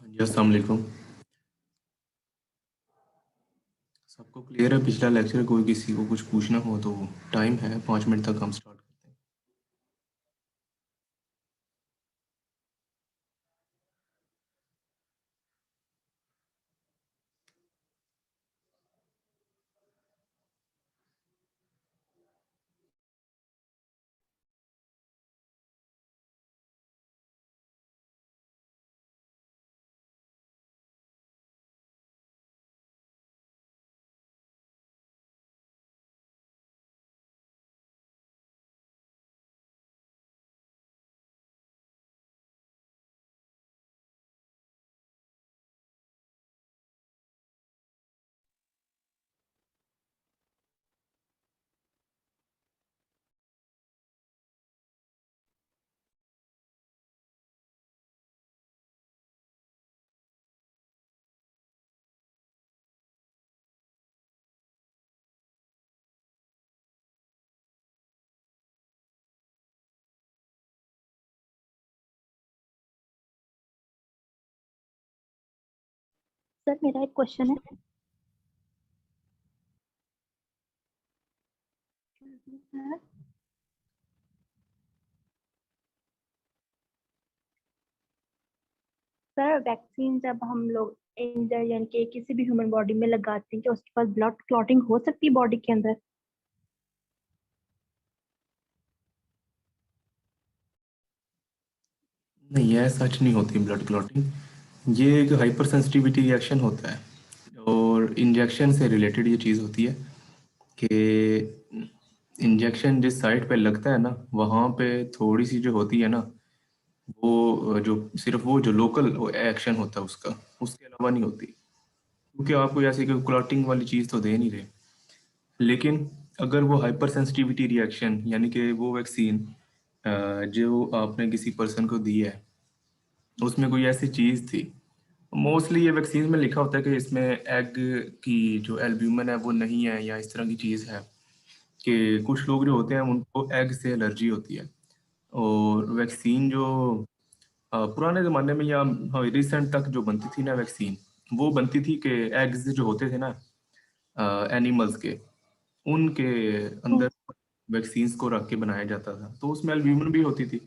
जी, अस्सलाम वालेकुम। सबको क्लियर है? पिछला लेक्चर कोई किसी को कुछ पूछना हो तो टाइम है, 5 मिनट तक हम स्टार्ट करते हैं। सर मेरा एक क्वेश्चन है। सर वैक्सीन जब हम लोग इंजर यानी कि किसी भी ह्यूमन बॉडी में लगाते हैं क्या उसके पास ब्लड क्लॉटिंग हो सकती है बॉडी के अंदर? नहीं, यह सच नहीं होती ब्लड क्लॉटिंग। ये एक हाइपर सेंसिटिविटी रिएक्शन होता है और इंजेक्शन से रिलेटेड ये चीज़ होती है कि इंजेक्शन जिस साइट पे लगता है ना, वहाँ पे थोड़ी सी जो होती है ना, वो जो सिर्फ वो जो लोकल एक्शन होता है उसका, उसके अलावा नहीं होती। क्योंकि आप कोई ऐसी कोई क्लॉटिंग वाली चीज़ तो दे नहीं रहे। लेकिन अगर वो हाइपर सेंसिटिविटी रिएक्शन यानी कि वो वैक्सीन जो आपने किसी पर्सन को दी है, उसमें कोई ऐसी चीज़ थी। मोस्टली ये वैक्सीन में लिखा होता है कि इसमें एग की जो एल्ब्यूमिन है वो नहीं है, या इस तरह की चीज़ है कि कुछ लोग जो होते हैं उनको एग से एलर्जी होती है। और वैक्सीन जो पुराने ज़माने में या रिसेंट तक जो बनती थी ना वैक्सीन, वो बनती थी कि एग्स जो होते थे ना एनिमल्स के, उनके हम्म। अंदर वैक्सीन्स को रख के बनाया जाता था, तो उसमें एल्ब्यूमिन भी होती थी।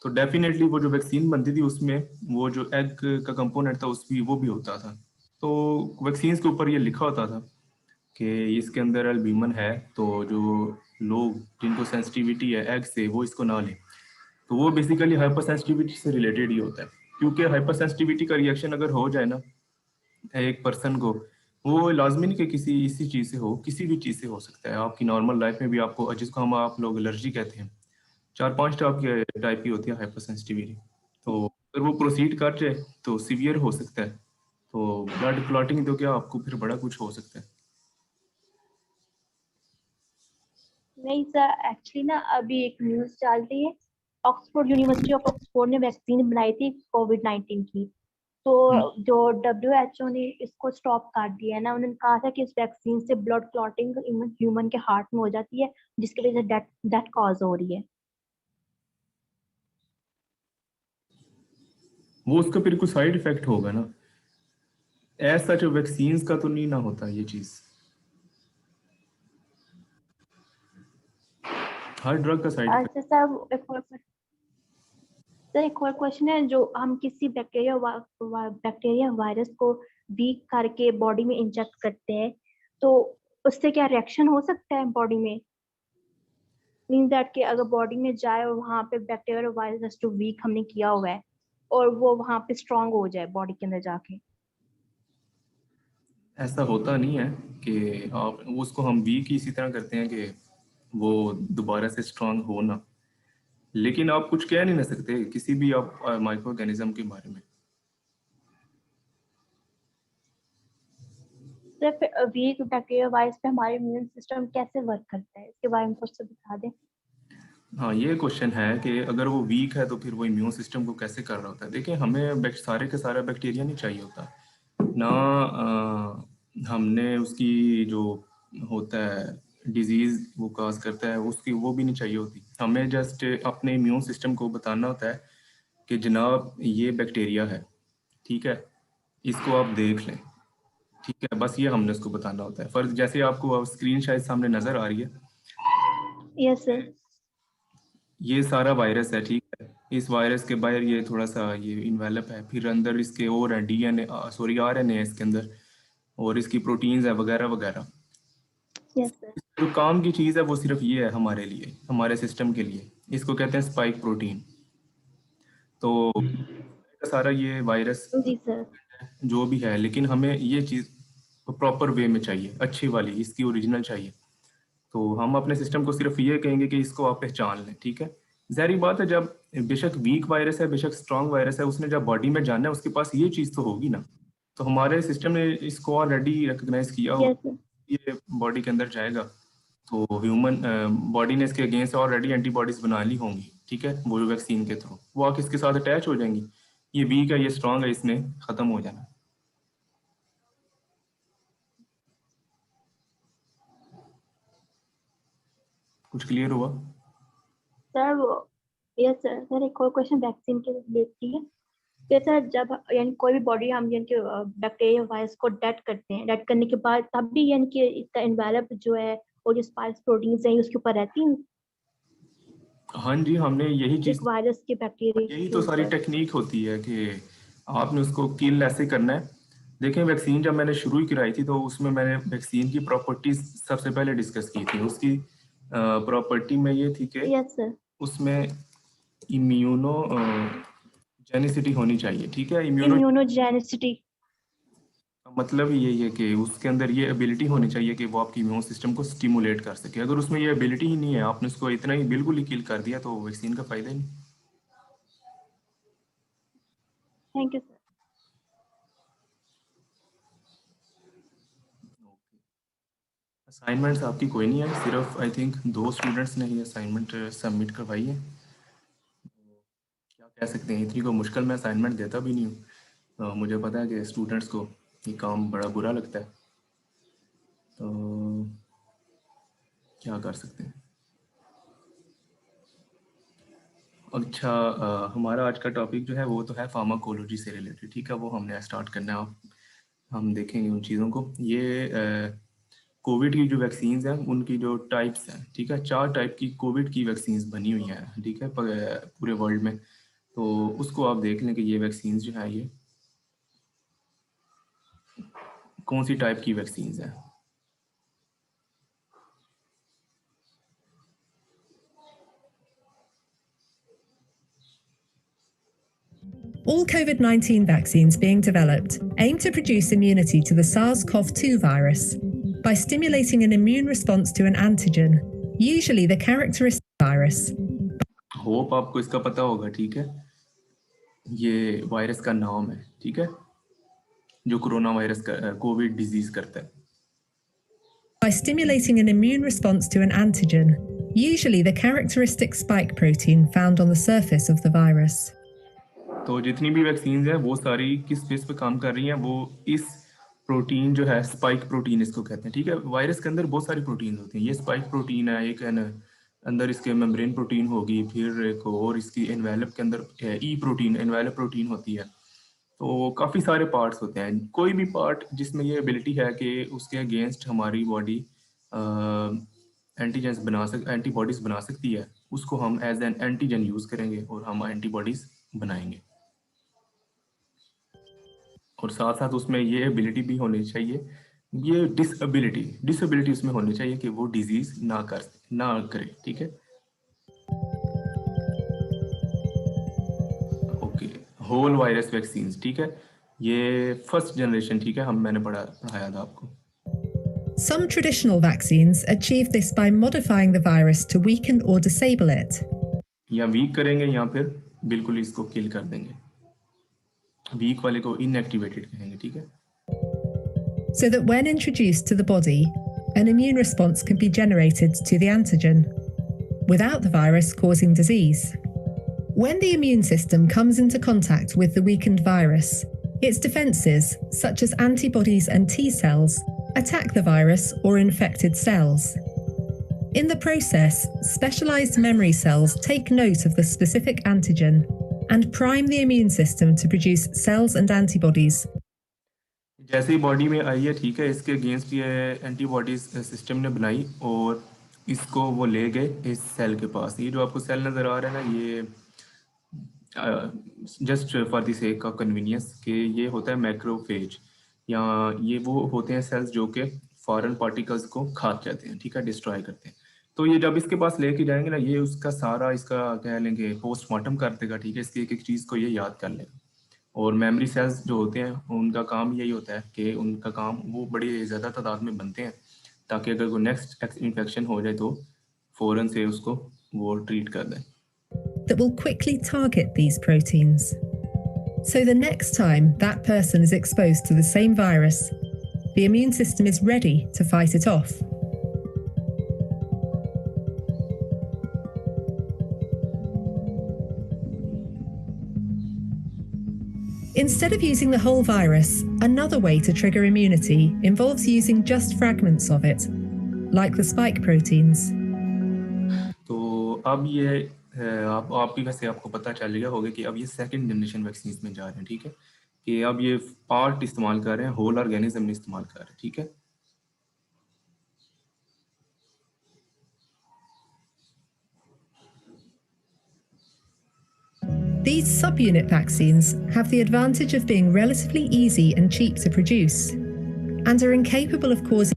तो डेफिनेटली वो जो वैक्सीन बनती थी उसमें वो जो एग का कंपोनेंट था उसकी वो भी होता था। तो वैक्सीन्स के ऊपर ये लिखा होता था कि इसके अंदर एल्ब्यूमिन है, तो जो लोग जिनको सेंसिटिविटी है एग से वो इसको ना लें। तो वो बेसिकली हाइपर सेंसिटिविटी से रिलेटेड ही होता है। क्योंकि हाइपर सेंसिटिविटी का रिएक्शन अगर हो जाए ना एक पर्सन को, वो लाजमी नहीं कि किसी इसी चीज़ से हो, किसी भी चीज़ से हो सकता है। आपकी नॉर्मल लाइफ में भी आपको, जिसको हम आप लोग एलर्जी कहते हैं, 4-5 टाइप की होती है हाइपर सेंसिटिविटी। तो अगर वो प्रोसीड कर जाए तो सीवियर हो सकता है। तो ब्लड क्लॉटिंग तो क्या, आपको फिर बड़ा कुछ हो सकता है। नहीं सर, एक्चुअली ना अभी एक न्यूज चल रही है। ऑक्सफोर्ड यूनिवर्सिटी ऑफ ऑक्सफोर्ड ने वैक्सीन बनाई थी कोविड-19 की। तो हम्म। जो WHO ने इसको स्टॉप कर दिया है ना, उन्होंने कहा था कि इस वैक्सीन से ब्लड क्लॉटिंग ह्यूमन के हार्ट में हो जाती है, जिसकी वजह से डेथ डेथ कॉज हो रही है। वो उसका फिर कुछ साइड इफेक्ट होगा ना, ऐसा जो वैक्सीन का तो नहीं ना होता ये चीज़। हर ड्रग का साइड इफेक्ट। अच्छा सर, एक और क्वेश्चन है। जो हम किसी बैक्टीरिया वायरस को वीक करके बॉडी में इंजेक्ट करते हैं, तो उससे क्या रिएक्शन हो सकता है बॉडी में? मीन दैट कि अगर बॉडी में जाए और वहां पे बैक्टीरिया वायरस जो वीक हमने किया हुआ है और वो वहां पे स्ट्रांग हो जाए बॉडी के अंदर जाके। ऐसा होता नहीं है कि आप उसको हम वीक ही इसी तरह करते हैं कि वो दोबारा से स्ट्रांग हो ना। लेकिन आप कुछ कह नहीं ना सकते किसी भी आप माइक्रो ऑर्गेनिज्म के बारे में। सिर्फ वीक बैक्टीरिया वायरस पे हमारे इम्यून सिस्टम कैसे वर्क करता है, इसके बारे में कुछ तो बता दें। हाँ, ये क्वेश्चन है कि अगर वो वीक है तो फिर वो इम्यून सिस्टम को कैसे कर रहा होता है। देखिए, हमें सारे के सारा बैक्टीरिया नहीं चाहिए होता ना। हमने उसकी जो होता है डिजीज वो काज करता है उसकी वो भी नहीं चाहिए होती। हमें जस्ट अपने इम्यून सिस्टम को बताना होता है कि जनाब ये बैक्टीरिया है, ठीक है, इसको आप देख लें, ठीक है। बस ये हमने उसको बताना होता है। फर्ज जैसे आपको स्क्रीन शायद सामने नजर आ रही है, यस सर। ये सारा वायरस है, ठीक है। इस वायरस के बाहर ये थोड़ा सा ये इन्वेलप है, फिर अंदर इसके और है डीएनए, सॉरी आरएनए है इसके अंदर, और इसकी प्रोटीन्स है वगैरह वगैरह। Yes sir. जो काम की चीज़ है वो सिर्फ ये है हमारे लिए, हमारे सिस्टम के लिए, इसको कहते हैं स्पाइक प्रोटीन। तो सारा ये वायरस जी सर। जो भी है, लेकिन हमें ये चीज़ प्रॉपर वे में चाहिए, अच्छी वाली, इसकी ओरिजिनल चाहिए। तो हम अपने सिस्टम को सिर्फ ये कहेंगे कि इसको आप पहचान लें, ठीक है। ज़ाहिर बात है, जब बेशक वीक वायरस है, बेशक स्ट्रांग वायरस है, उसने जब बॉडी में जाना है उसके पास ये चीज़ तो होगी ना। तो हमारे सिस्टम ने इसको ऑलरेडी रिकग्नाइज किया हो, यस सर। ये बॉडी के अंदर जाएगा। तो ह्यूमन बॉडी ने इसके अगेंस्ट ऑलरेडी एंटीबॉडीज बना ली होंगी, ठीक है, वो वैक्सीन के थ्रू वो आके इसके साथ अटैच हो जाएंगी। ये वीक है, ये स्ट्रांग है, इसने खत्म हो जाना। कुछ क्लियर हुआ? सर वो यस सर। सर एक और क्वेश्चन वैक्सीन के रिलेटेड है कि सर जब यानी कोई भी बॉडी हम यानी कि बैक्टीरिया वायरस को डेट करते हैं, डेट करने के बाद तब भी यानी कि इसका एनवेलप जो है और जो स्पाइक प्रोटीन्स हैं उसके ऊपर रहती हैं हाँ जी, हमने यही चीज़, एक वायरस के बैक्टीरिया यही के तो सारी ऊपर। टेक्निक होती है कि आपने उसको किल ऐसे करना है। देखें, वैक्सीन जब मैंने शुरू ही कराई थी तो उसमें मैंने वैक्सीन की प्रॉपर्टीज सबसे पहले डिस्कस की थी। उसकी प्रॉपर्टी में ये थी कि यस सर। उसमें इम्यूनो जेनिसिटी होनी चाहिए, ठीक है। Immuno immunogenicity. मतलब यही है कि उसके अंदर ये एबिलिटी होनी चाहिए कि वो आपकी इम्यून सिस्टम को स्टिमुलेट कर सके। अगर उसमें ये एबिलिटी ही नहीं है, आपने उसको इतना ही बिल्कुल ही किल कर दिया, तो वैक्सीन का फायदा ही नहीं। Thank you sir. असाइनमेंट्स आपकी कोई नहीं है, सिर्फ आई थिंक 2 स्टूडेंट्स ने ही असाइनमेंट सबमिट करवाई है। क्या कह सकते हैं, इतनी को मुश्किल मैं असाइनमेंट देता भी नहीं हूँ। मुझे पता है कि स्टूडेंट्स को ये काम बड़ा बुरा लगता है, तो क्या कर सकते हैं। अच्छा, हमारा आज का टॉपिक जो है वो तो है फार्माकोलॉजी से रिलेटेड, ठीक है। वो हमने स्टार्ट करना है, हम देखेंगे उन चीज़ों को। ये कोविड की जो वैक्सीन्स हैं उनकी जो टाइप्स हैं, ठीक है। 4 टाइप की कोविड की वैक्सीन्स बनी हुई हैं, ठीक है, पूरे वर्ल्ड में। तो उसको आप देख लें कि ये वैक्सीन्स जो है ये कौन सी टाइप की वैक्सीन्स हैं। All COVID-19 vaccines being developed aim to produce immunity to the SARS-CoV-2 virus by stimulating an immune response to an antigen, usually the characteristic virus. Hope आपको इसका पता होगा, ठीक है। ये वायरस का नाम है, ठीक है, जो कोरोना वायरस का कोविड डिजीज करता है। By stimulating an immune response to an antigen, usually the characteristic spike protein found on the surface of the virus. तो जितनी भी वैक्सीन है वो सारी किस बेस पे काम कर रही हैं, वो इस प्रोटीन जो है, स्पाइक प्रोटीन इसको कहते हैं, ठीक है। वायरस के अंदर बहुत सारी प्रोटीन होती हैं, ये स्पाइक प्रोटीन है, एक है ना, अंदर इसके मेम्ब्रेन प्रोटीन होगी, फिर एक और इसकी एनवेलप के अंदर ई प्रोटीन, एनवेलप प्रोटीन होती है। तो काफ़ी सारे पार्ट्स होते हैं। कोई भी पार्ट जिसमें ये एबिलिटी है कि उसके अगेंस्ट हमारी बॉडी एंटीजेंस एंटीबॉडीज बना सकती है, उसको हम एज एन एंटीजन यूज़ करेंगे और हम एंटीबॉडीज बनाएंगे। और साथ साथ उसमें ये एबिलिटी भी होनी चाहिए, ये डिसएबिलिटी उसमें होनी चाहिए कि वो डिजीज ना करे, ठीक है। ओके, होल वायरस वैक्सीन, ठीक है, ये फर्स्ट जनरेशन, ठीक है, मैंने पढ़ाया था आपको। Some traditional vaccines achieve this by modifying the virus to weaken or disable it. या वीक करेंगे या फिर बिल्कुल इसको किल कर देंगे। वीक वाले को इनएक्टिवेटेड कहेंगे, ठीक है। So that when introduced to the body, an immune response can be generated to the antigen, without the virus causing disease. When the immune system comes into contact with the weakened virus, its defenses, such as antibodies and T cells, attack the virus or infected cells. In the process, specialized memory cells take note of the specific antigen and prime the immune system to produce cells and antibodies जैसे ही body में आई है, ठीक है, इसके against ये antibodies system ने बनाई और इसको वो ले गए इस सेल के पास। ये जो आपको सेल नज़र आ रहा है ना, ये just for the sake of convenience कि ये होता है मैक्रोफेज, या ये वो होते हैं सेल्स जो कि फॉरेन पार्टिकल्स को खा जाते हैं, ठीक है, डिस्ट्रॉय करते हैं। तो ये जब इसके पास लेके जाएंगे ना, ये उसका सारा इसका कह लेंगे पोस्टमार्टम कर देगा, ठीक है, इसकी एक एक चीज़ को ये याद कर लेगा। और मेमोरी सेल्स जो होते हैं उनका काम यही होता है कि उनका काम वो बड़ी ज़्यादा तादाद में बनते हैं, ताकि अगर कोई नेक्स्ट इन्फेक्शन हो जाए तो फ़ौरन से उसको वो ट्रीट कर दें। That will quickly target these proteins. So the next time that person is exposed to the same virus, the immune system is ready to fight it off. Instead of using the whole virus, another way to trigger immunity involves using just fragments of it, like the spike proteins. तो अब ये आप भी वैसे आपको पता चल गया होगा कि अब ये सेकंड जनरेशन वैक्सीन में जा रहे हैं, ठीक है, कि अब ये पार्ट इस्तेमाल कर रहे हैं, होल ऑर्गेनिज्म नहीं इस्तेमाल कर रहे हैं, ठीक है। These subunit vaccines have the advantage of being relatively easy and cheap to produce, and are incapable of causing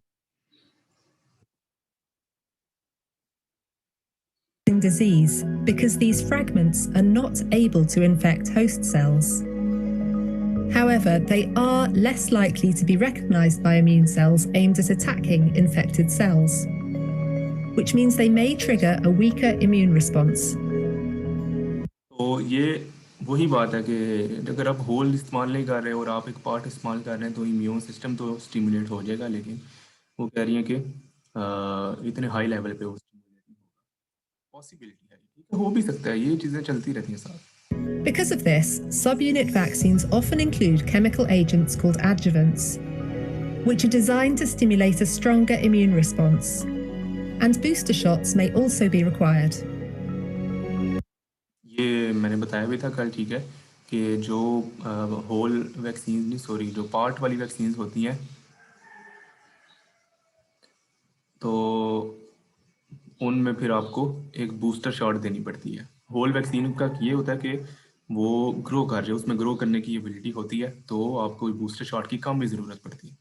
disease because these fragments are not able to infect host cells. However, they are less likely to be recognized by immune cells aimed at attacking infected cells, which means they may trigger a weaker immune response. तो ये वही बात है कि अगर आप whole इस्तेमाल नहीं कर रहे और आप एक पार्ट इस्तेमाल कर रहे हैं तो इम्यून सिस्टम तो स्टिमुलेट हो जाएगा, लेकिन वो कह रही हैं कि इतने हाई लेवल पे वो स्टिमुलेट नहीं होगा। पॉसिबिलिटी है, ठीक है, हो भी सकता है, ये चीज़ें चलती रहती हैं साथ। Because of this, subunit vaccines often include chemical agents called adjuvants, which are designed to stimulate a stronger immune response, and booster shots may also be required. ये मैंने बताया भी था कल, ठीक है, कि जो होल वैक्सीन नहीं, सॉरी, जो पार्ट वाली वैक्सीन होती हैं तो उनमें फिर आपको एक बूस्टर शॉट देनी पड़ती है। होल वैक्सीन का ये होता है कि वो ग्रो कर रहे, उसमें ग्रो करने की एबिलिटी होती है, तो आपको बूस्टर शॉट की कम भी ज़रूरत पड़ती है।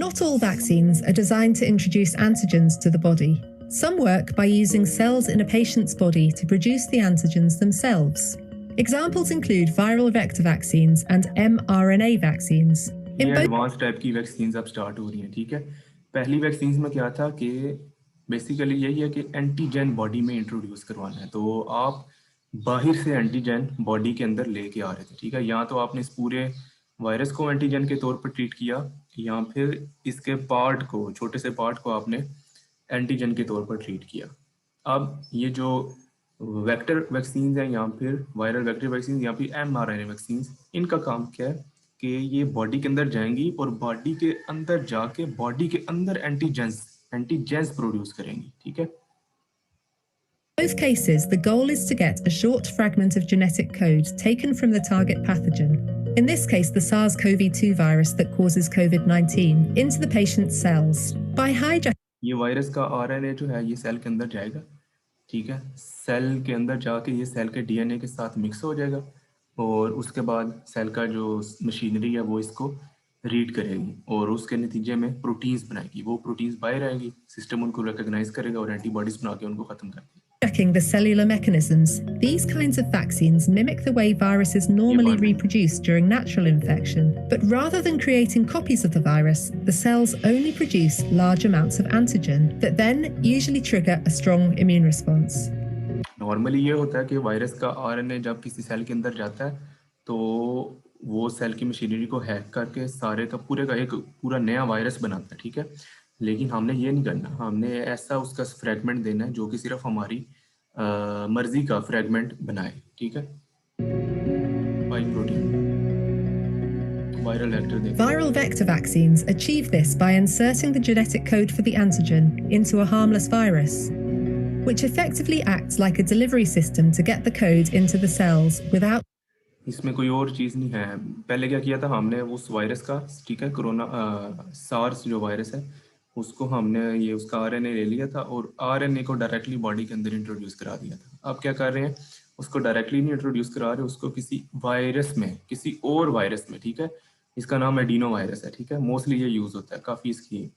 Not all vaccines are designed to introduce antigens to the body. Some work by using cells in a patient's body to produce the antigens themselves. Examples include viral vector vaccines and mRNA vaccines. ये advance type की vaccine अब start हो रही हैं, ठीक है। पहली vaccine में क्या था कि बेसिकली यही है कि एंटीजन बॉडी में इंट्रोड्यूस करवाना है, तो आप बाहर से एंटीजन बॉडी के अंदर लेके आ रहे थे, ठीक है। या तो आपने इस पूरे वायरस को एंटीजन के तौर पर ट्रीट किया, या फिर इसके पार्ट को, छोटे से पार्ट को आपने एंटीजन के तौर पर ट्रीट किया। अब ये जो वेक्टर वैक्सीन हैं या फिर वायरल वेक्टर वैक्सीन या फिर mRNA वैक्सीन, इनका काम क्या है कि ये बॉडी के अंदर जाएंगी और बॉडी के अंदर जाके बॉडी के अंदर एंटीजेंस प्रोड्यूस करेंगी, ठीक है। In both cases, the goal is to get a short fragment of genetic code taken from the target pathogen, in this case the SARS-CoV-2 virus that causes COVID-19, into the patient's cells. By hijacking ये virus का RNA जो है ये cell के अंदर जाएगा, ठीक है, सेल के अंदर जाके ये सेल के DNA के साथ मिक्स हो जाएगा और उसके बाद सेल का जो मशीनरी है वो इसको रीड करेगी और उसके नतीजे में प्रोटीन्स बनाएगी। वो प्रोटीन्स बाहर आएंगी, सिस्टम उनको रिकॉग्नाइज करेगा और एंटीबॉडीज बना के उनको खत्म कर देगी। Checking the cellular mechanisms, these kinds of vaccines mimic the way viruses normally reproduce during natural infection. But rather than creating copies of the virus, the cells only produce large amounts of antigen that then usually trigger a strong immune response. Normally ये होता है कि virus का RNA जब किसी cell के अंदर जाता है तो वो सेल की मशीनरी को हैक करके सारे का पूरे का एक पूरा नया वायरस बनाता है, ठीक है। लेकिन हमने ये नहीं करना, हमने ऐसा उसका फ्रेगमेंट देना है जो कि सिर्फ हमारी मर्जी का फ्रेगमेंट बनाए, ठीक है। Viral vector vaccines achieve this by inserting the genetic code for the antigen into a harmless virus, which effectively acts like a delivery system to get the code into the cells without. इसमें कोई और चीज़ नहीं है। पहले क्या किया था हमने, उस वायरस का, ठीक है, कोरोना सार्स जो वायरस है, उसको हमने ये उसका आरएनए ले लिया था और आरएनए को डायरेक्टली बॉडी के अंदर इंट्रोड्यूस करा दिया था। अब क्या कर रहे हैं, उसको डायरेक्टली नहीं इंट्रोड्यूस करा रहे, उसको किसी वायरस में, किसी और वायरस में, ठीक है, इसका नाम एडिनो वायरस है, ठीक है, मोस्टली ये यूज़ होता है, काफ़ी इसकी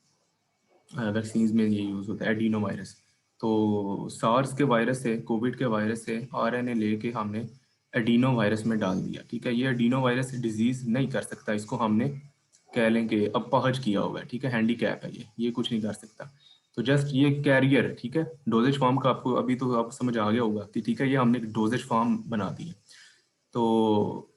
वैक्सीन में ये यूज़ होता है, एडिनो वायरस। तो सार्स के वायरस से, कोविड के वायरस से आरएनए लेके हमने एडिनो वायरस में डाल दिया, ठीक है। ये एडिनो वायरस डिजीज़ नहीं कर सकता, इसको हमने कह लें कि अपहज किया हुआ है, ठीक है, हैंडीकैप है ये कुछ नहीं कर सकता। तो जस्ट ये कैरियर है, ठीक है। डोजेज फॉर्म का आपको अभी तो आपको समझ आ गया होगा कि ठीक है, ये हमने एक डोजेज फॉर्म बना दी है। तो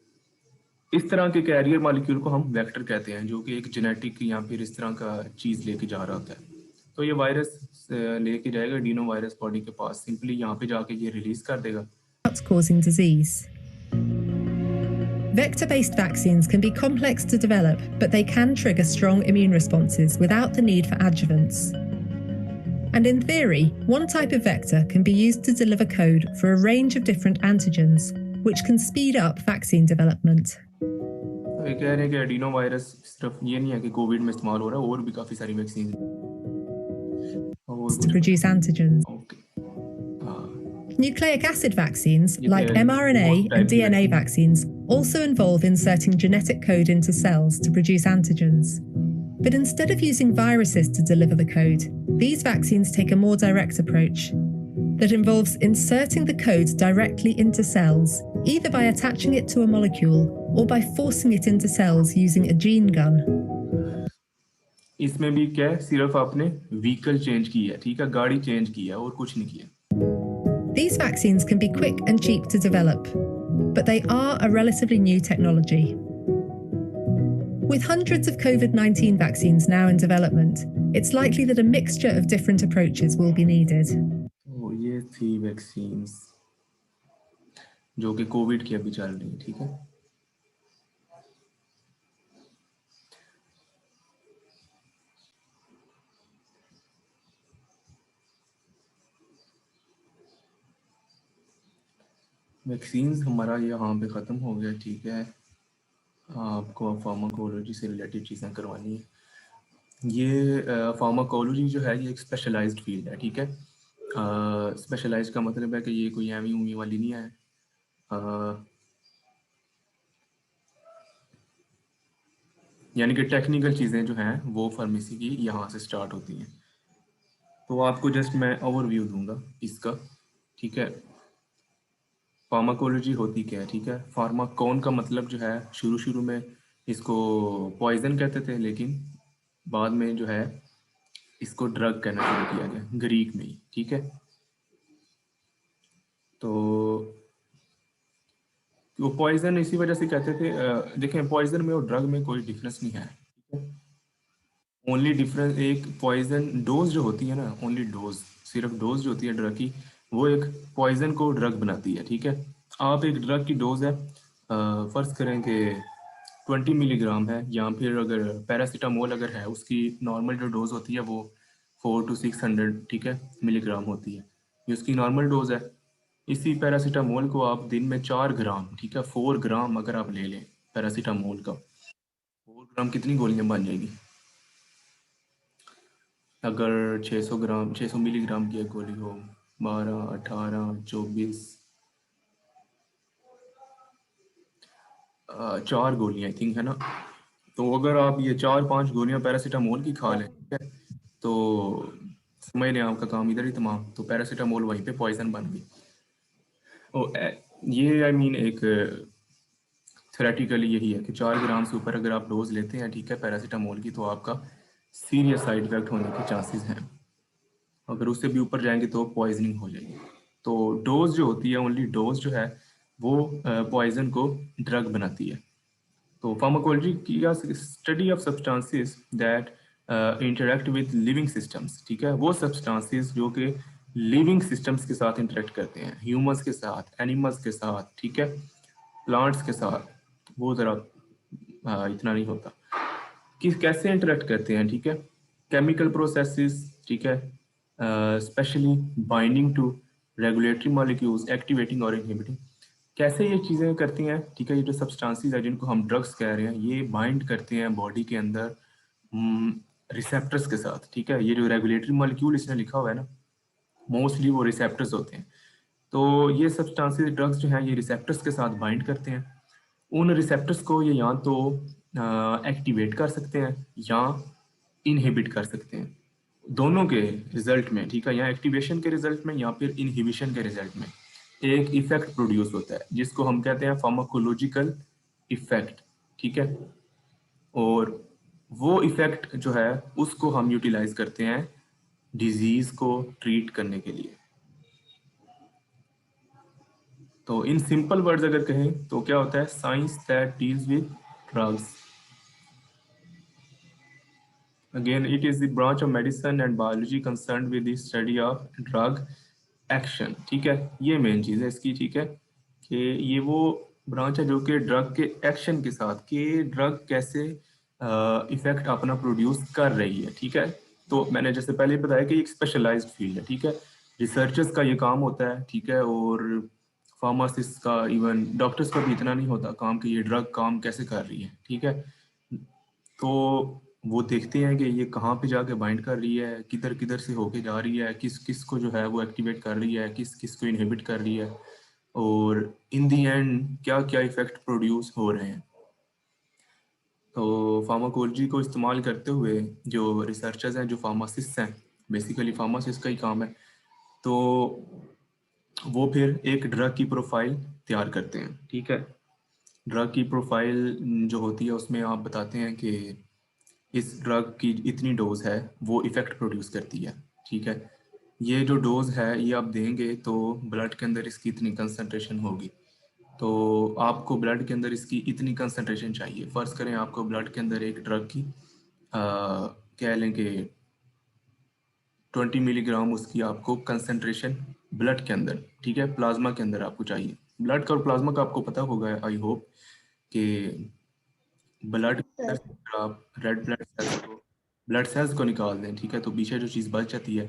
इस तरह के कैरियर मॉलिक्यूल को हम वेक्टर कहते हैं, जो कि एक जेनेटिक या फिर इस तरह का चीज़ लेके जा रहा होता है। तो ये वायरस लेके जाएगा एडिनो वायरस बॉडी के पास, सिंपली यहाँ पे जाके ये रिलीज कर देगा। Causing disease. Vector-based vaccines can be complex to develop, but they can trigger strong immune responses without the need for adjuvants. And in theory, one type of vector can be used to deliver code for a range of different antigens, which can speed up vaccine development. तो ये कह रहे हैं कि adeno virus सिर्फ ये नहीं है कि कोविड में इस्तेमाल हो रहा है, और भी काफ़ी सारी vaccine To produce antigens. Okay. Nucleic acid vaccines, like mRNA and DNA vaccines, also involve inserting genetic code into cells to produce antigens. But instead of using viruses to deliver the code, these vaccines take a more direct approach that involves inserting the code directly into cells, either by attaching it to a molecule or by forcing it into cells using a gene gun. इसमें भी क्या है, सिर्फ आपने vehicle change की है, ठीक है, गाड़ी चेंज की है और कुछ नहीं किया। These vaccines can be quick and cheap to develop, but they are a relatively new technology. With hundreds of COVID-19 vaccines now in development, it's likely that a mixture of different approaches will be needed. तो ये थी vaccines जो कि Covid की अभी चल रही है, ठीक है। वैक्सीन्स हमारा यहाँ पे ख़त्म हो गया, ठीक है। आपको फार्माकोलॉजी से रिलेटेड चीज़ें करवानी है। ये फार्माकोलॉजी जो है, ये एक स्पेशलाइज्ड फील्ड है, ठीक है। स्पेशलाइज्ड का मतलब है कि ये कोई एवी उमी वाली नहीं है। यानी कि टेक्निकल चीज़ें जो हैं वो फार्मेसी की यहाँ से स्टार्ट होती हैं। तो आपको जस्ट मैं ओवरव्यू दूंगा इसका, ठीक है। फार्माकोलॉजी होती क्या है, ठीक है। फार्माकोन का मतलब जो है, शुरू में इसको पॉइजन कहते थे, लेकिन बाद में जो है इसको ड्रग कहना शुरू किया गया, ग्रीक में ही, ठीक है। तो वो पॉइजन इसी वजह से कहते थे। देखें, पॉइजन में और ड्रग में कोई डिफरेंस नहीं है, ठीक है। ओनली डिफरेंस एक पॉइजन डोज जो होती है ना, ओनली डोज, सिर्फ डोज जो होती है ड्रग की, वो एक पॉइजन को ड्रग बनाती है, ठीक है। आप एक ड्रग की डोज है, फ़र्ज़ करें कि 20 मिलीग्राम है, या फिर अगर पैरासीटामोल अगर है, उसकी नॉर्मल जो डोज होती है वो 400 to 600, ठीक है, मिलीग्राम होती है, ये उसकी नॉर्मल डोज है। इसी पैरासीटामोल को आप दिन में 4 ग्राम, ठीक है, 4 ग्राम अगर आप ले लें पैरासीटामोल का, 4 ग्राम कितनी गोलियां बन जाएगी? अगर 600 ग्राम, 600 मिलीग्राम की एक गोली हो, 12, 18, 24, 4 गोलियां आई थिंक, है ना। तो अगर आप ये 4-5 गोलियां पैरासीटामोल की खा लें, ठीक है, तो समझ लें आपका काम इधर ही तमाम। तो पैरासीटामोल वहीं पे पॉइजन बन गई। ये आई मीन एक थ्योरेटिकली यही है कि 4 ग्राम से ऊपर अगर आप डोज लेते हैं, ठीक है, पैरासीटामोल की, तो आपका सीरियस साइड इफेक्ट होने के चांसेस हैं। अगर उससे भी ऊपर जाएंगे तो पॉइजनिंग हो जाएगी। तो डोज जो होती है, ओनली डोज जो है वो पॉइजन को ड्रग बनाती है। तो फार्माकोलॉजी की study of substances that interact with living systems, ठीक है, वो सब्सटेंसेस जो कि लिविंग सिस्टम्स के साथ इंटरेक्ट करते हैं, ह्यूमंस के साथ, एनिमल्स के साथ, ठीक है, प्लांट्स के साथ, वो ज़रा इतना नहीं होता कि कैसे इंटरेक्ट करते हैं, ठीक है। केमिकल प्रोसेसेस, ठीक है, specially binding to regulatory molecules, activating और इनहिबिटिंग। कैसे ये चीज़ें करती हैं, ठीक है, ये जो सब्सटेंसेस है जिनको हम ड्रग्स कह रहे हैं, ये बाइंड करते हैं बॉडी के अंदर रिसेप्टर्स के साथ, ठीक है। ये जो रेगुलेटरी मॉलिक्यूल इसमें लिखा हुआ है ना, मोस्टली वो रिसेप्टर्स होते हैं। तो ये सब्सटेंसेस ड्रग्स जो हैं ये रिसेप्टर्स के साथ बाइंड करते हैं। उन रिसेप्टर्स को ये या तो एक्टिवेट कर सकते हैं या इनहिबिट कर सकते हैं, दोनों के रिजल्ट में, ठीक है, या एक्टिवेशन के रिजल्ट में या फिर इनहिबिशन के रिजल्ट में एक इफेक्ट प्रोड्यूस होता है जिसको हम कहते हैं फार्माकोलॉजिकल इफेक्ट, ठीक है। और वो इफेक्ट जो है उसको हम यूटिलाइज करते हैं डिजीज को ट्रीट करने के लिए। तो इन सिंपल वर्ड्स अगर कहें तो क्या होता है, science that deals with drugs. Again, it is the branch of medicine and biology concerned with the study of drug action, ठीक है। ये मेन चीज़ है इसकी, ठीक है, कि ये वो ब्रांच है जो कि ड्रग के एक्शन के साथ, कि ड्रग कैसे इफेक्ट अपना प्रोड्यूस कर रही है, ठीक है। तो मैंने जैसे पहले बताया कि एक स्पेशलाइज्ड फील्ड है, ठीक है। रिसर्चर्स का ये काम होता है, ठीक है, और फार्मासिस्ट का, इवन डॉक्टर्स का भी इतना नहीं होता काम कि ये ड्रग काम कैसे कर रही है, ठीक है। तो वो देखते हैं कि ये कहाँ पे जाके बाइंड कर रही है, किधर किधर से होके जा रही है, किस किस को जो है वो एक्टिवेट कर रही है, किस किस को इनहिबिट कर रही है, और इन दी एंड क्या क्या इफेक्ट प्रोड्यूस हो रहे हैं। तो फार्माकोलॉजी को इस्तेमाल करते हुए जो रिसर्चर्स हैं, जो फार्मासिस्ट हैं, बेसिकली फार्मासिस्ट का ही काम है, तो वो फिर एक ड्रग की प्रोफाइल तैयार करते हैं, ठीक है। ड्रग की प्रोफाइल जो होती है उसमें आप बताते हैं कि इस ड्रग की इतनी डोज है, वो इफेक्ट प्रोड्यूस करती है, ठीक है। ये जो डोज है ये आप देंगे तो ब्लड के अंदर इसकी इतनी कंसंट्रेशन होगी, तो आपको ब्लड के अंदर इसकी इतनी कंसंट्रेशन चाहिए। फर्ज करें आपको ब्लड के अंदर एक ड्रग की कह लें कि 20 मिलीग्राम उसकी आपको कंसंट्रेशन ब्लड के अंदर, ठीक है, प्लाज्मा के अंदर आपको चाहिए। ब्लड का और प्लाज्मा का आपको पता होगा आई होप कि ब्लड के अंदर से अगर आप रेड ब्लड सेल्स को निकाल दें, ठीक है, तो पीछे जो चीज़ बच जाती है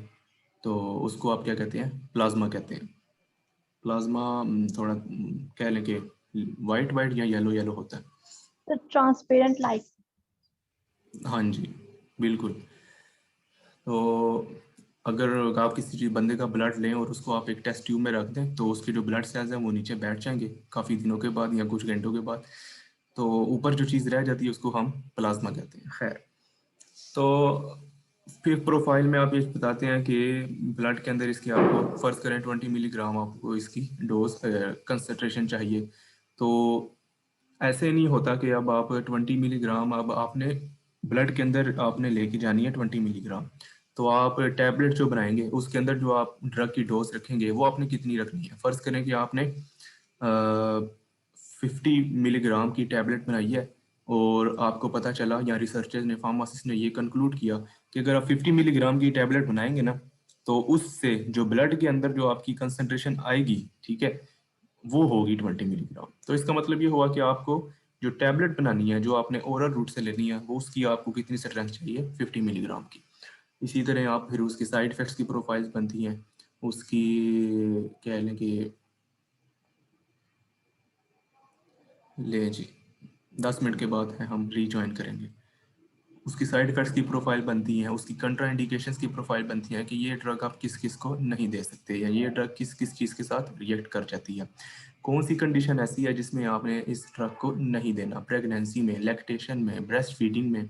तो उसको आप क्या कहते हैं, प्लाज्मा कहते हैं। प्लाज्मा थोड़ा कह लें कि वाइट वाइट या येलो येलो होता है। तो ट्रांसपेरेंट लाइट। हाँ जी, बिल्कुल। तो अगर आप किसी चीज़ बंदे का ब्लड लें और उसको आप एक टेस्ट ट्यूब में रख दें तो उसके जो ब्लड सेल्स हैं वो नीचे बैठ जाएंगे काफ़ी दिनों के बाद या कुछ घंटों के बाद, तो ऊपर जो चीज़ रह जाती है उसको हम प्लाज्मा कहते हैं। खैर, तो फिर प्रोफाइल में आप ये बताते हैं कि ब्लड के अंदर इसकी आपको फर्ज करें 20 मिलीग्राम आपको इसकी डोज कंसंट्रेशन चाहिए। तो ऐसे नहीं होता कि अब आप 20 मिलीग्राम अब आपने ब्लड के अंदर आपने लेके जानी है 20 मिलीग्राम, तो आप टैबलेट जो बनाएंगे उसके अंदर जो आप ड्रग की डोज रखेंगे वो आपने कितनी रखनी है। फर्ज करें कि आपने 50 मिलीग्राम की टैबलेट बनाई है और आपको पता चला या रिसर्चर्स ने, फार्मासिस्ट ने ये कंक्लूड किया कि अगर आप 50 मिलीग्राम की टैबलेट बनाएंगे ना तो उससे जो ब्लड के अंदर जो आपकी कंसंट्रेशन आएगी, ठीक है, वो होगी 20 मिलीग्राम। तो इसका मतलब ये हुआ कि आपको जो टैबलेट बनानी है, जो आपने ओरल रूट से लेनी है, वो उसकी आपको कितनी स्ट्रेंथ चाहिए, 50 मिलीग्राम की। इसी तरह आप फिर उसकी साइड इफेक्ट्स की प्रोफाइल्स बनती हैं, उसकी कह लें कि ले जी 10 मिनट के बाद है हम रीजॉइन करेंगे। उसकी साइड इफेक्ट्स की प्रोफाइल बनती हैं, उसकी कंट्रा इंडिकेशंस की प्रोफाइल बनती है कि ये ड्रग आप किस किस को नहीं दे सकते या ये ड्रग किस किस चीज़ के साथ रिएक्ट कर जाती है। कौन सी कंडीशन ऐसी है जिसमें आपने इस ड्रग को नहीं देना, प्रेगनेंसी में, लैक्टेशन में, ब्रेस्ट फीडिंग में,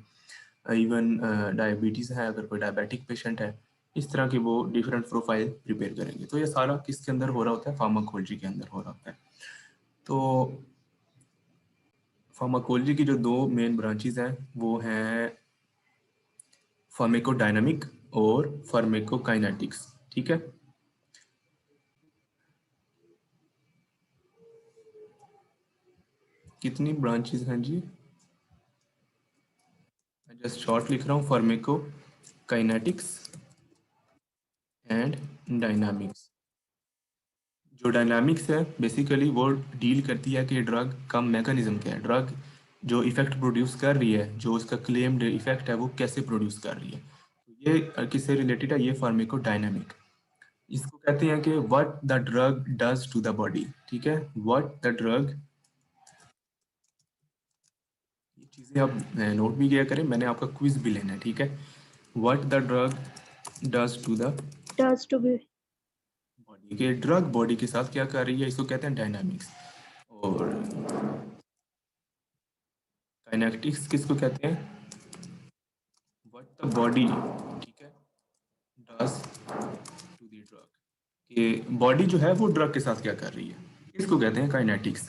इवन डायबिटीज़ है, अगर कोई डायबिटिक पेशेंट है, इस तरह के वो डिफरेंट प्रोफाइल प्रिपेयर करेंगे। तो ये सारा किसके अंदर हो रहा होता है, फार्माकोलॉजी के अंदर हो रहा होता है। तो फार्माकोलॉजी की जो दो मेन ब्रांचेस हैं वो हैं फार्मेकोडायनामिक और फार्मेकोकाइनेटिक्स, ठीक है। कितनी ब्रांचेस हैं जी, मैं जस्ट शॉर्ट लिख रहा हूँ, फार्मेकोकाइनेटिक्स एंड डायनामिक्स। जो डायनामिक्स है बेसिकली वो डील करती है कि ड्रग का मैकेनिज्म क्या है, ड्रग जो इफेक्ट प्रोड्यूस कर रही है, जो उसका क्लेम्ड इफेक्ट है वो कैसे प्रोड्यूस कर रही है। ये किससे रिलेटेड है, ये फार्मेकोडायनामिक। इसको कहते हैं कि what the drug does to the body, ठीक है, व्हाट द ड्रग, ये चीज़ें आप नोट भी किया करें, मैंने आपका क्विज भी लेना है, ठीक है। What the drug does to the does to be body, के ड्रग बॉडी के साथ क्या कर रही है, इसको कहते हैं डायनामिक्स। और काइनेटिक्स किसको कहते हैं, व्हाट द बॉडी, ठीक है, डज टू द ड्रग, कि बॉडी जो है वो ड्रग के साथ क्या कर रही है, इसको कहते हैं काइनेटिक्स।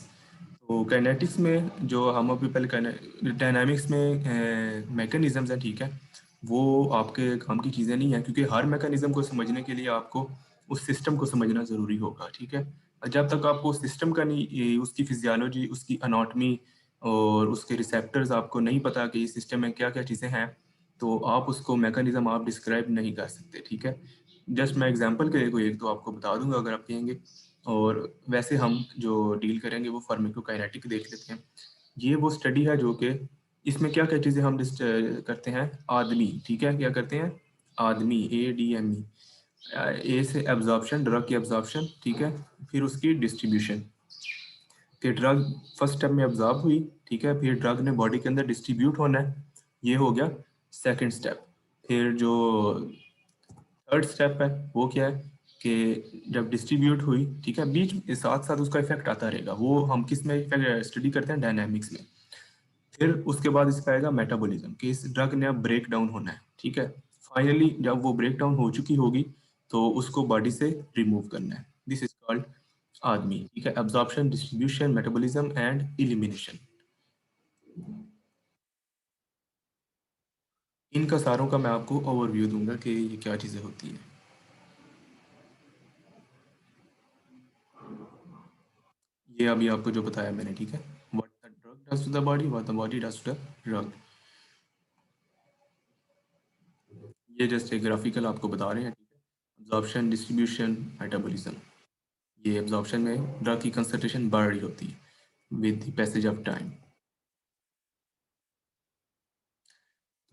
तो काइनेटिक्स में जो हम अभी पहले डायनामिक्स में मैकेनिज्म्स हैं, ठीक है, वो आपके काम की चीज़ें नहीं है, क्योंकि हर मैकेनिज्म को समझने के लिए आपको उस सिस्टम को समझना ज़रूरी होगा, ठीक है। जब तक आपको उस सिस्टम का नहीं, उसकी फिजियोलॉजी, उसकी अनाटमी और उसके रिसेप्टर्स आपको नहीं पता कि इस सिस्टम में क्या क्या चीज़ें हैं, तो आप उसको मैकेनिज्म आप डिस्क्राइब नहीं कर सकते, ठीक है। जस्ट मैं एग्जांपल के लिए कोई एक तो आपको बता दूंगा अगर आप कहेंगे, और वैसे हम जो डील करेंगे वो फार्माकोकाइनेटिक देख लेते हैं। ये वो स्टडी है जो कि इसमें क्या क्या चीज़ें हम करते हैं, आदमी, ठीक है, क्या करते हैं, आदमी, ADME, ए से एब्जॉर्प्शन, ड्रग की एब्जॉर्प्शन, ठीक है, फिर उसकी डिस्ट्रीब्यूशन, कि ड्रग फर्स्ट स्टेप में एब्जॉर्ब हुई, ठीक है, फिर ड्रग ने बॉडी के अंदर डिस्ट्रीब्यूट होना है, ये हो गया सेकंड स्टेप। फिर जो थर्ड स्टेप है वो क्या है, कि जब डिस्ट्रीब्यूट हुई, ठीक है, बीच में साथ साथ उसका इफेक्ट आता रहेगा, वो हम किस में इफेक्ट स्टडी करते हैं, डायनामिक्स में। फिर उसके बाद इसका आएगा मेटाबॉलिज्म, कि इस ड्रग ने अब ब्रेक डाउन होना है, ठीक है। फाइनली जब वो ब्रेक डाउन हो चुकी होगी तो उसको बॉडी से रिमूव करना है, दिस इज कॉल्ड आदमी, ठीक है, absorption, distribution, metabolism and elimination. इनका सारों का मैं आपको ओवरव्यू दूंगा कि ये क्या चीज़ें होती हैं। ये अभी आपको जो बताया मैंने, ठीक है, what the drug does to the body, what the body does to the drug, ये जस्ट एक ग्राफिकल आपको बता रहे हैं, ठीक है। एब्जॉर्प्शन, डिस्ट्रीब्यूशन, मेटाबॉलिज्म, ये एब्जॉर्प्शन में ड्रग की कंसंट्रेशन बढ़ रही होती है with the passage of time.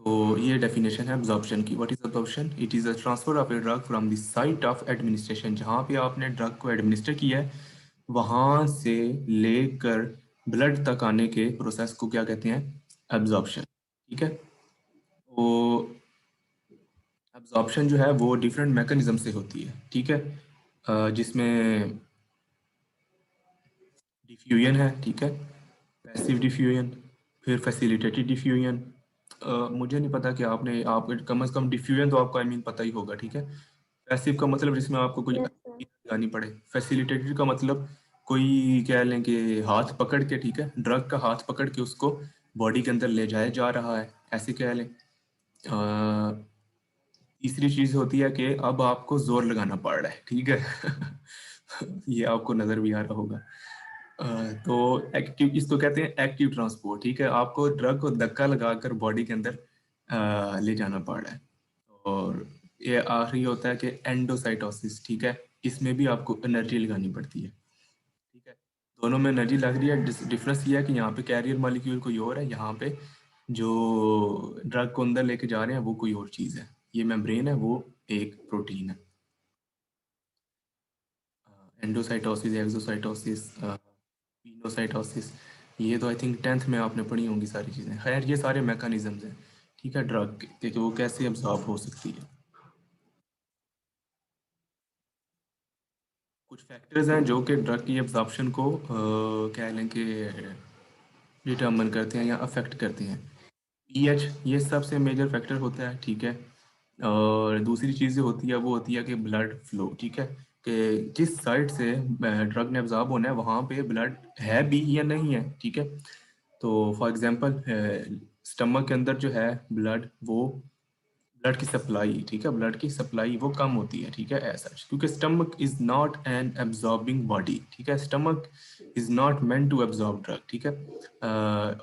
तो ये डेफिनेशन है एब्जॉर्प्शन की। What is absorption, it is a transfer of a drug from the site of administration, जहाँ पे आपने ड्रग को एडमिनिस्टर किया है वहाँ से लेकर ब्लड तक आने के प्रोसेस को क्या कहते हैं, एब्जॉर्प्शन, ठीक है। तो एब्जॉर्प्शन जो है वो डिफरेंट मैकेनिज्म से होती है, ठीक है, जिसमें डिफ्यूजन है, ठीक है, पैसिव डिफ्यूजन, फिर फैसिलिटेटेड डिफ्यूजन। मुझे नहीं पता कि आप कम से कम डिफ्यूजन तो आपको आई मीन पता ही होगा, ठीक है। पैसिव का मतलब जिसमें आपको कोई yes sir लगानी पड़े, फैसिलिटेटेड का मतलब कोई कह लें कि हाथ पकड़ के, ठीक है, ड्रग का हाथ पकड़ के उसको बॉडी के अंदर ले जाया जा रहा है, ऐसे कह लें। तीसरी चीज होती है कि अब आपको जोर लगाना पड़ रहा है, ठीक है। ये आपको नजर भी आ रहा होगा। तो एक्टिव, इसको कहते हैं एक्टिव ट्रांसपोर्ट, ठीक है, आपको ड्रग को धक्का लगाकर बॉडी के अंदर ले जाना पड़ रहा है। और ये आखिरी होता है कि एंडोसाइटोसिस, ठीक है, इसमें भी आपको एनर्जी लगानी पड़ती है, ठीक है। दोनों में एनर्जी लग रही है, डिफरेंस ये है कि यहाँ पे कैरियर मॉलिक्यूल कोई और है, यहाँ पे जो ड्रग को अंदर लेके जा रहे हैं वो कोई और चीज़ है, ये मेम्ब्रेन है, वो एक प्रोटीन है। एंडोसाइटोसिस, एक्सोसाइटोसिस, पिनोसाइटोसिस, ये तो आई थिंक 10th में आपने पढ़ी होंगी सारी चीज़ें। खैर ये सारे मैकेनिज्म्स हैं, ठीक है, ड्रग के, कि वो कैसे एब्जॉर्ब हो सकती है। कुछ फैक्टर्स हैं जो कि ड्रग की एब्जॉर्प्शन को कह लें कि डिटर्मन करते हैं या अफेक्ट करते हैं। पीएच ये सबसे मेजर फैक्टर होता है, ठीक है। और दूसरी चीज़ जो होती है वो होती है कि ब्लड फ्लो, ठीक है, कि जिस साइड से ड्रग ने एब्जॉर्ब होना है वहाँ पे ब्लड है भी या नहीं है, ठीक है। तो फॉर एग्जांपल स्टमक के अंदर जो है ब्लड, वो ब्लड की सप्लाई, ठीक है, ब्लड की सप्लाई वो कम होती है, ठीक है, ऐसा, क्योंकि stomach is not an absorbing body, ठीक है, stomach is not meant to absorb drug, ठीक है,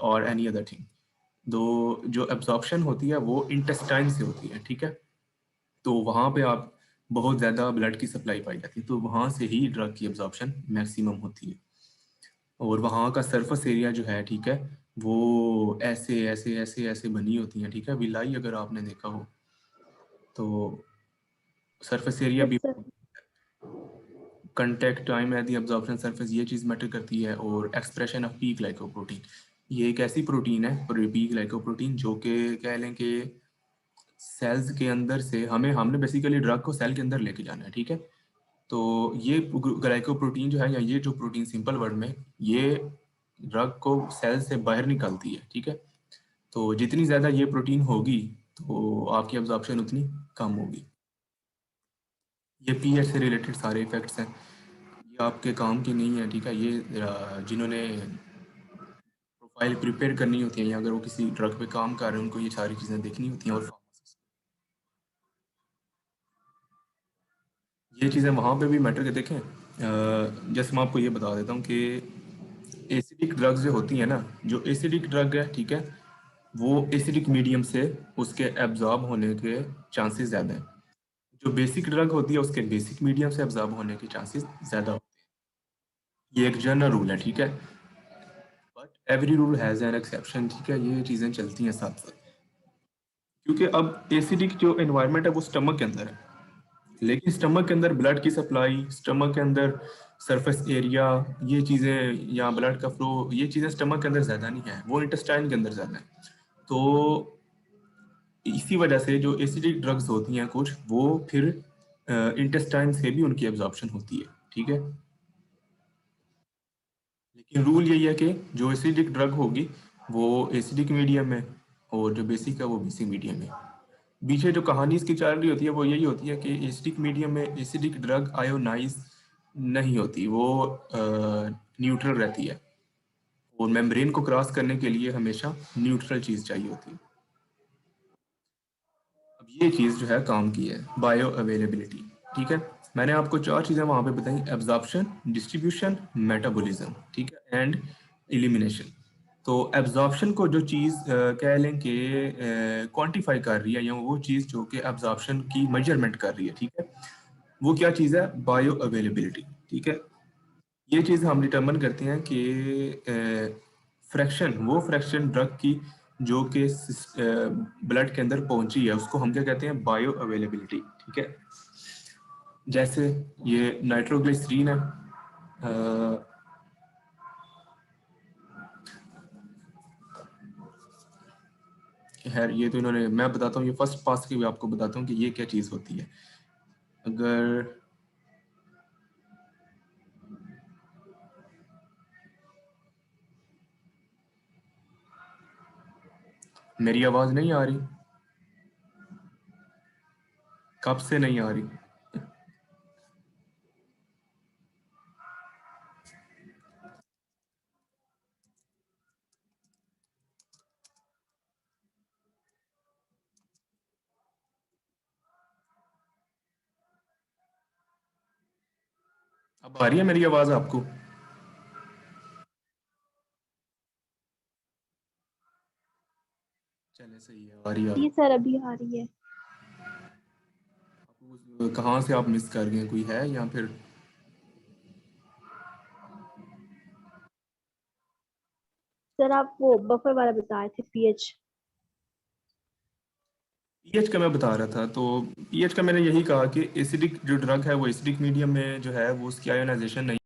और एनी अदर थिंग। दो जो एब्जॉर्प्शन होती है वो इंटेस्टाइन से होती है, ठीक है। तो वहाँ पे आप बहुत ज़्यादा ब्लड की सप्लाई पाई जाती है, तो वहाँ से ही ड्रग की एब्जॉर्प्शन मैक्सिमम होती है। और वहाँ का सरफेस एरिया जो है, ठीक है, वो ऐसे ऐसे ऐसे ऐसे बनी होती है, ठीक है, विलाई अगर आपने देखा हो तो सरफेस एरिया yes भी, sir contact time at the absorption surface, ये चीज़ मैटर करती है। और एक्सप्रेशन ऑफ पी ग्लाइकोप्रोटीन, ये एक ऐसी प्रोटीन है पी ग्लाइकोप्रोटीन जो कि कह लें कि सेल्स के अंदर से हमने बेसिकली ड्रग को सेल के अंदर लेके जाना है, ठीक है। तो ये ग्लाइकोप्रोटीन जो है, या ये जो प्रोटीन सिंपल वर्ड में, ये ड्रग को सेल से बाहर निकालती है, ठीक है। तो जितनी ज़्यादा ये प्रोटीन होगी तो आपकी एब्जॉर्प्शन उतनी कम होगी। ये पीएच से रिलेटेड सारे इफेक्ट्स हैं, ये आपके काम की नहीं है, ठीक है। ये जिन्होंने प्रोफाइल प्रिपेयर करनी होती है, या अगर वो किसी ड्रग पे काम कर रहे हैं, उनको ये सारी चीज़ें देखनी होती हैं। और ये चीज़ें वहाँ पे भी मैटर कर, देखें जैसे मैं आपको ये बता देता हूँ कि एसिडिक ड्रग्स जो होती हैं ना, जो एसिडिक ड्रग है, ठीक है, वो एसिडिक मीडियम से उसके एब्जॉर्ब होने के चांसेस ज़्यादा हैं। जो बेसिक ड्रग होती है उसके बेसिक मीडियम से एब्जॉर्ब होने के चांसेस ज़्यादा होते हैं। ये एक जनरल रूल है, ठीक है, but every rule has an exception, ठीक है। ये चीज़ें चलती हैं साथ साथ, क्योंकि अब एसिडिक जो एनवायरनमेंट है वो स्टमक के अंदर है, लेकिन स्टमक के अंदर ब्लड की सप्लाई, स्टमक के अंदर सरफेस एरिया, ये चीज़ें, या ब्लड का फ्लो, ये चीज़ें स्टमक के अंदर ज़्यादा नहीं है, वो इंटेस्टाइन के अंदर ज़्यादा है। तो इसी वजह से जो एसिडिक ड्रग्स होती हैं कुछ, वो फिर इंटेस्टाइन से भी उनकी एब्जॉर्प्शन होती है, ठीक है। लेकिन रूल यही है कि जो एसिडिक ड्रग होगी वो एसिडिक मीडियम में, और जो बेसिक है वो बेसिक मीडियम में। पीछे जो कहानी इसकी चल रही होती है वो यही होती है कि एसिडिक मीडियम में एसिडिक ड्रग आयोनाइज नहीं होती, वो न्यूट्रल रहती है, और मेम्ब्रेन को क्रॉस करने के लिए हमेशा न्यूट्रल चीज़ चाहिए होती है। अब ये चीज़ जो है काम की है, बायो अवेलेबिलिटी, ठीक है। मैंने आपको 4 चीज़ें वहाँ पे बताई, एब्जॉर्प्शन, डिस्ट्रीब्यूशन, मेटाबॉलिज्म, ठीक है, एंड एलिमिनेशन। तो एब्जॉर्प्शन को जो चीज़ कह लें कि क्वांटिफाई कर रही है, या वो चीज़ जो कि एब्जॉर्प्शन की मेजरमेंट कर रही है, ठीक है, वो क्या चीज़ है, बायो अवेलेबिलिटी, ठीक है। ये चीज़ हम डिटर्मिन करते हैं कि फ्रैक्शन, वो फ्रैक्शन ड्रग की जो कि ब्लड के अंदर पहुंची है, उसको हम क्या कहते हैं, बायो अवेलेबिलिटी, ठीक है। जैसे ये नाइट्रोग्लिसरीन है, खैर ये तो इन्होंने, मैं बताता हूँ, ये फर्स्ट पास की भी आपको बताता हूँ कि ये क्या चीज़ होती है। अगर मेरी आवाज़ नहीं आ रही, कब से नहीं आ रही? अब आ रही है मेरी आवाज़ आपको? चले सही है, आ रही है। जी सर, अभी आ रही है। कहाँ से आप मिस कर गए, कोई है या फिर? सर आप वो बफर वाला बता रहे थे, पीएच। पीएच का मैं बता रहा था, तो पीएच का मैंने यही कहा कि एसिडिक जो ड्रग है वो एसिडिक मीडियम में जो है वो उसकी आयोनाइजेशन नहीं